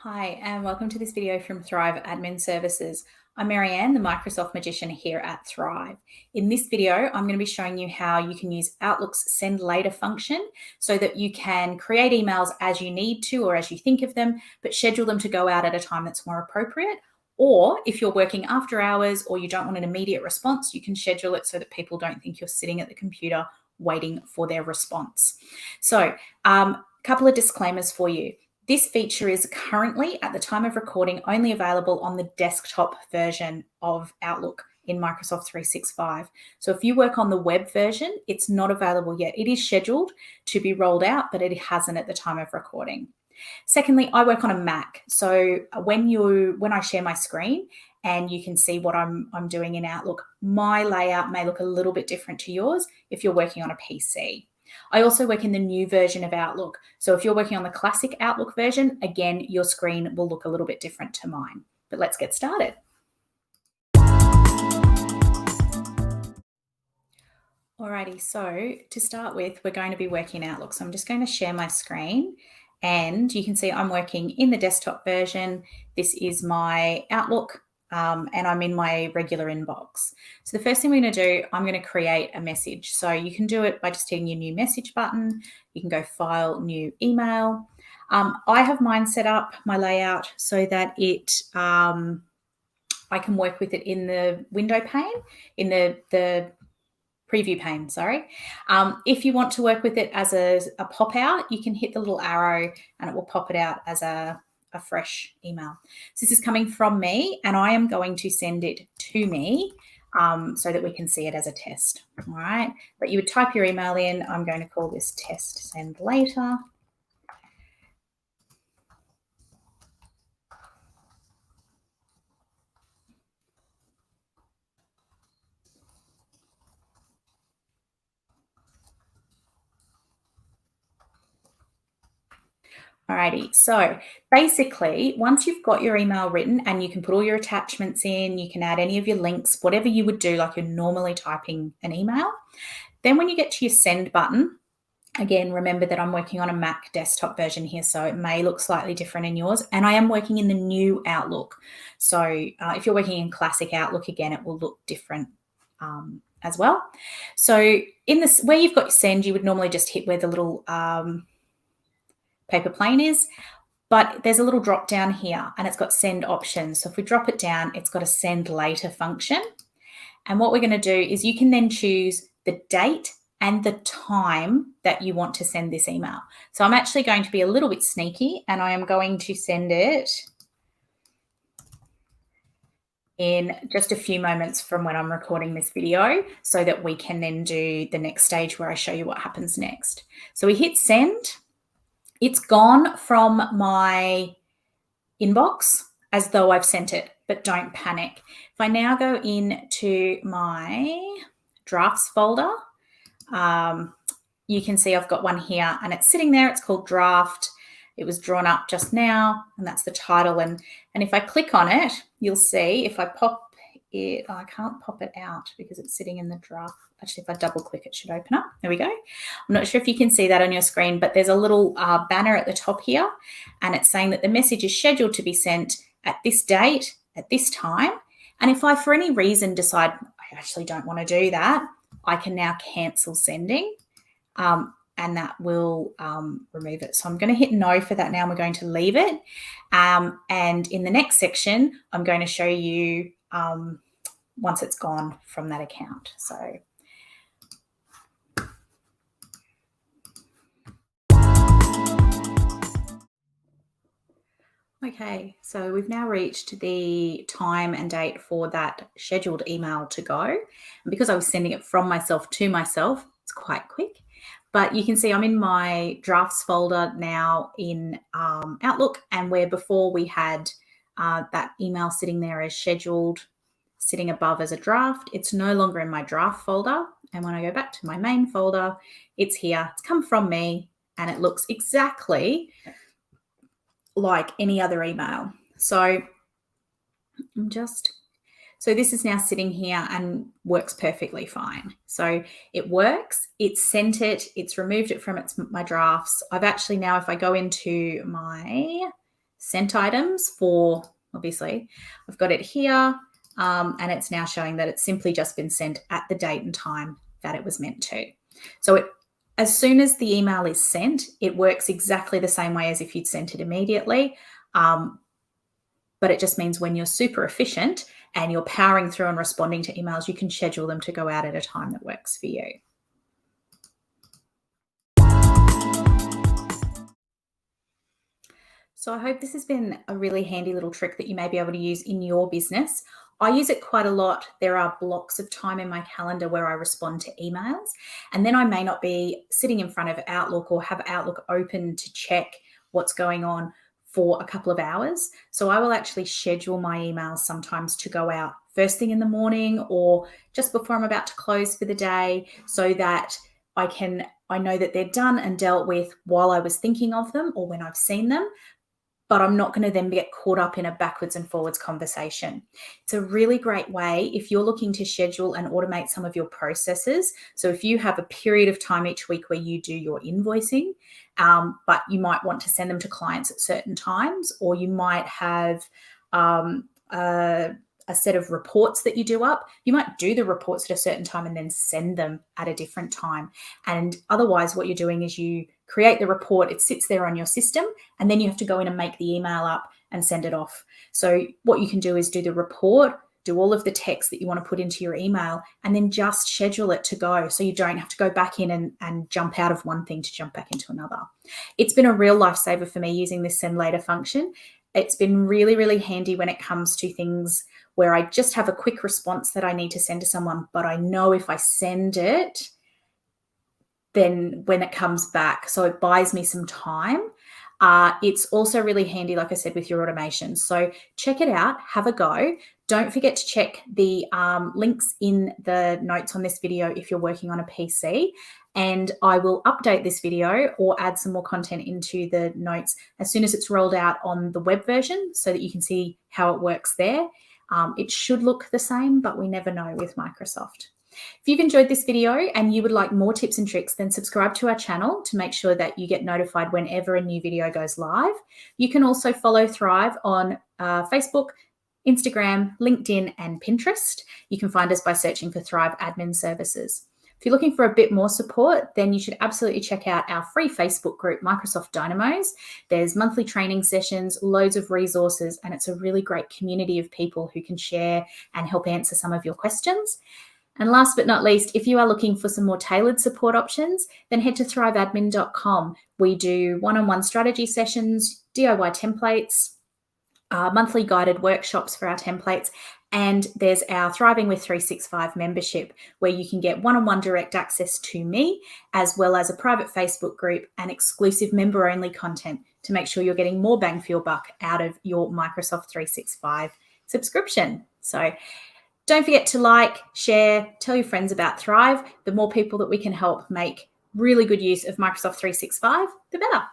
Hi, and welcome to this video from Thrive Admin Services. I'm Marianne, the Microsoft Magician here at Thrive. In this video, I'm going to be showing you how you can use Outlook's Send Later function so that you can create emails as you need to or as you think of them, but schedule them to go out at a time that's more appropriate. Or if you're working after hours or you don't want an immediate response, you can schedule it so that people don't think you're sitting at the computer waiting for their response. So, couple of disclaimers for you. This feature is currently, at the time of recording, only available on the desktop version of Outlook in Microsoft 365. So if you work on the web version, it's not available yet. It is scheduled to be rolled out, but it hasn't at the time of recording. Secondly, I work on a Mac. So when I share my screen and you can see what I'm doing in Outlook, my layout may look a little bit different to yours if you're working on a PC. I also work in the new version of Outlook. So if you're working on the classic Outlook version, again, your screen will look a little bit different to mine. But let's get started. Alrighty, so to start with, we're going to be working Outlook. So I'm just going to share my screen and you can see I'm working in the desktop version. This is my Outlook. And I'm in my regular inbox. So the first thing we're going to do, I'm going to create a message. So you can do it by just hitting your new message button. You can go File, New Email. I have mine set up, my layout, so that I can work with it in the window pane, in the preview pane, sorry. If you want to work with it as a pop out, you can hit the little arrow and it will pop it out as a fresh email. So this is coming from me and I am going to send it to me so that we can see it as a test. All right, but you would type your email in. I'm going to call this test send later. Alrighty, so basically, once you've got your email written and you can put all your attachments in, you can add any of your links, whatever you would do like you're normally typing an email. Then when you get to your send button, again, remember that I'm working on a Mac desktop version here, so it may look slightly different in yours. And I am working in the new Outlook. So if you're working in classic Outlook, again, it will look different as well. So in this, where you've got your send, you would normally just hit where the little paper plane is, but there's a little drop down here and it's got send options. So if we drop it down, it's got a send later function. And what we're going to do is you can then choose the date and the time that you want to send this email. So I'm actually going to be a little bit sneaky and I am going to send it in just a few moments from when I'm recording this video so that we can then do the next stage where I show you what happens next. So we hit send. It's gone from my inbox as though I've sent it, but don't panic. If I now go into my drafts folder, you can see I've got one here and it's sitting there. It's called draft. It was drawn up just now and that's the title. And if I click on it, you'll see if I pop it, I can't pop it out because it's sitting in the draft. Actually, if I double click, it should open up. There we go. I'm not sure if you can see that on your screen, but there's a little banner at the top here and it's saying that the message is scheduled to be sent at this date, at this time. And if I, for any reason, decide I actually don't want to do that, I can now cancel sending and that will remove it. So I'm going to hit no for that now and we're going to leave it. And in the next section, I'm going to show you once it's gone from that account. So okay, so we've now reached the time and date for that scheduled email to go. And because I was sending it from myself to myself, it's quite quick. But you can see I'm in my drafts folder now in Outlook, and where before we had that email sitting there as scheduled, sitting above as a draft, it's no longer in my draft folder. And when I go back to my main folder, it's here. It's come from me, and it looks exactly like any other email. So this is now sitting here and works perfectly fine. So it works, it's sent it, it's removed it from my drafts. I've actually now, if I go into my sent items for, obviously, I've got it here, and it's now showing that it's simply just been sent at the date and time that it was meant to. So as soon as the email is sent, it works exactly the same way as if you'd sent it immediately. But it just means when you're super efficient and you're powering through and responding to emails, you can schedule them to go out at a time that works for you. So I hope this has been a really handy little trick that you may be able to use in your business. I use it quite a lot. There are blocks of time in my calendar where I respond to emails, and then I may not be sitting in front of Outlook or have Outlook open to check what's going on for a couple of hours. So I will actually schedule my emails sometimes to go out first thing in the morning or just before I'm about to close for the day, so that I know that they're done and dealt with while I was thinking of them or when I've seen them, but I'm not going to then get caught up in a backwards and forwards conversation. It's a really great way if you're looking to schedule and automate some of your processes. So if you have a period of time each week where you do your invoicing, but you might want to send them to clients at certain times, or you might have a set of reports that you do up, you might do the reports at a certain time and then send them at a different time. And otherwise, what you're doing is you create the report, it sits there on your system, and then you have to go in and make the email up and send it off. So what you can do is do the report, do all of the text that you want to put into your email, and then just schedule it to go. So you don't have to go back in and jump out of one thing to jump back into another. It's been a real lifesaver for me using this send later function. It's been really, really handy when it comes to things where I just have a quick response that I need to send to someone, but I know if I send it, then when it comes back, so it buys me some time. It's also really handy, like I said, with your automation. So check it out, have a go. Don't forget to check the links in the notes on this video if you're working on a PC. And I will update this video or add some more content into the notes as soon as it's rolled out on the web version so that you can see how it works there. It should look the same, but we never know with Microsoft. If you've enjoyed this video and you would like more tips and tricks, then subscribe to our channel to make sure that you get notified whenever a new video goes live. You can also follow Thrive on Facebook, Instagram, LinkedIn, and Pinterest. You can find us by searching for Thrive Admin Services. If you're looking for a bit more support, then you should absolutely check out our free Facebook group, Microsoft Dynamos. There's monthly training sessions, loads of resources, and it's a really great community of people who can share and help answer some of your questions. And last but not least, if you are looking for some more tailored support options, then head to thriveadmin.com. We do one-on-one strategy sessions, DIY templates, monthly guided workshops for our templates, and there's our Thriving with 365 membership, where you can get one-on-one direct access to me, as well as a private Facebook group and exclusive member-only content to make sure you're getting more bang for your buck out of your Microsoft 365 subscription. So don't forget to like, share, tell your friends about Thrive. The more people that we can help make really good use of Microsoft 365, the better.